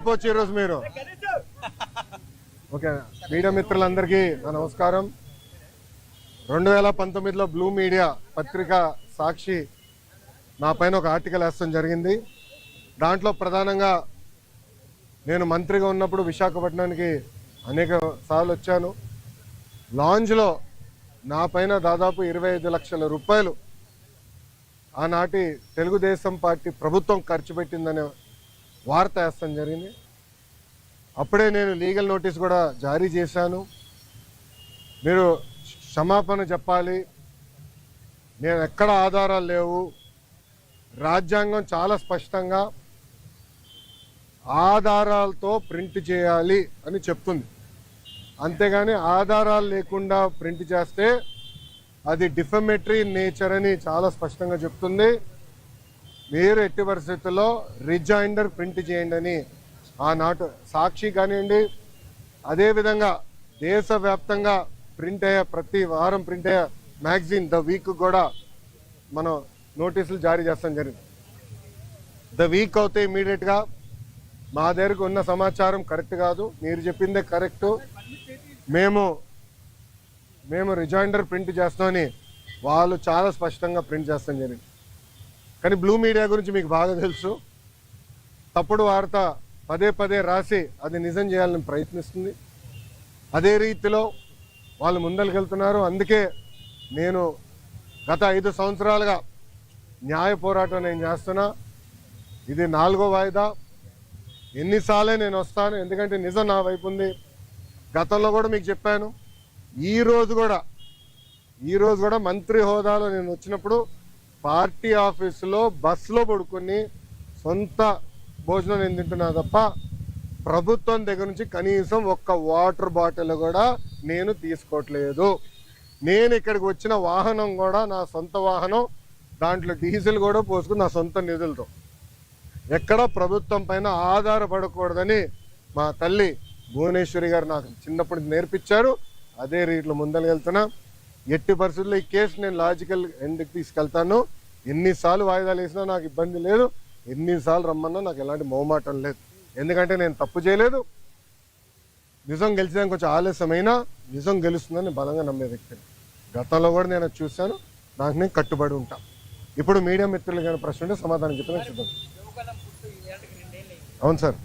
ఈరోజు మీరు okay media మిత్రులందరికీ నా నమస్కారం. 2019లో బ్లూ మీడియా పత్రిక సాక్షి నా పైన ఒక ఆర్టికల్ వేస్తాం జరిగింది. దాంట్లో ప్రధానంగా నేను మంత్రిగా ఉన్నప్పుడు విశాఖపట్నానికి అనేక సార్లు వచ్చాను. లాంజ్లో నా పైన దాదాపు 25 లక్షల రూపాయలు ఆనాటి తెలుగుదేశం పార్టీ ప్రభుత్వం ఖర్చు పెట్టిందనే వార్త వేస్తాం జరిగింది. అప్పుడే నేను లీగల్ నోటీస్ కూడా జారీ చేశాను. మీరు క్షమాపణ చెప్పాలి, నేను ఎక్కడ ఆధారాలు లేవు, రాజ్యాంగం చాలా స్పష్టంగా ఆధారాలతో ప్రింట్ చేయాలి అని చెప్తుంది. అంతేగాని ఆధారాలు లేకుండా ప్రింట్ చేస్తే అది డిఫమేటరీ నేచర్ అని చాలా స్పష్టంగా చెప్తుంది. మీరు ఎట్టి పరిస్థితుల్లో రిజైండర్ ప్రింట్ చేయండి అని ఆనాటి సాక్షి కానివ్వండి, అదేవిధంగా దేశవ్యాప్తంగా ప్రింట్ అయ్యే ప్రతి వారం ప్రింట్ అయ్యే మ్యాగజైన్ ద వీక్ కూడా మనం నోటీసులు జారీ చేస్తాం జరిగింది. ద వీక్ అవుతే ఇమీడియట్గా మా దగ్గరకు ఉన్న సమాచారం కరెక్ట్ కాదు, మీరు చెప్పిందే కరెక్టు, మేము రిజైండర్ ప్రింట్ చేస్తామని వాళ్ళు చాలా స్పష్టంగా ప్రింట్ చేస్తాం జరిగింది. కానీ బ్లూ మీడియా గురించి మీకు బాగా తెలుసు. తప్పుడు వార్త పదే పదే రాసి అది నిజం చేయాలని ప్రయత్నిస్తుంది. అదే రీతిలో వాళ్ళు ముందరికెళ్తున్నారు. అందుకే నేను గత 5 సంవత్సరాలుగా న్యాయ పోరాటం నేను చేస్తున్నా. ఇది 4వ వాయిదా. ఎన్నిసార్లే నేను వస్తాను, ఎందుకంటే నిజం నా వైపు ఉంది. గతంలో కూడా మీకు చెప్పాను. ఈ రోజు కూడా మంత్రి హోదాలో నేను వచ్చినప్పుడు పార్టీ ఆఫీసులో బస్సులో పడుకొని సొంత భోజనం నేను తింటున్నా తప్ప ప్రభుత్వం దగ్గర నుంచి కనీసం ఒక్క వాటర్ బాటిల్ కూడా నేను తీసుకోవట్లేదు. నేను ఇక్కడికి వచ్చిన వాహనం కూడా నా సొంత వాహనం, దాంట్లో డీజిల్ కూడా పోసుకుని నా సొంత నిధులతో, ఎక్కడ ప్రభుత్వం పైన ఆధారపడకూడదని మా తల్లి భువనేశ్వరి గారు నాకు చిన్నప్పుడు నేర్పించారు. అదే రీతిలో ముందరకెళ్తున్నా. ఎట్టి పరిస్థితుల్లో ఈ కేసు నేను లాజికల్ ఎండ్కి తీసుకెళ్తాను. ఎన్నిసార్లు వాయిదాలు వేసినా నాకు ఇబ్బంది లేదు, ఎన్నిసార్లు రమ్మన్నా నాకు ఎలాంటి మొహమాటం లేదు. ఎందుకంటే నేను తప్పు చేయలేదు. నిజం గెలిచడానికి కొంచెం ఆలస్యమైనా నిజం గెలుస్తుందని బలంగా నమ్మే వ్యక్తిని. గతంలో కూడా నేను చూశాను, నాకు నేను కట్టుబడి ఉంటా. ఇప్పుడు మీడియా మిత్రులు కానీ ప్రశ్న ఉంటే సమాధానం చెప్పిన చూద్దాం. అవును సార్.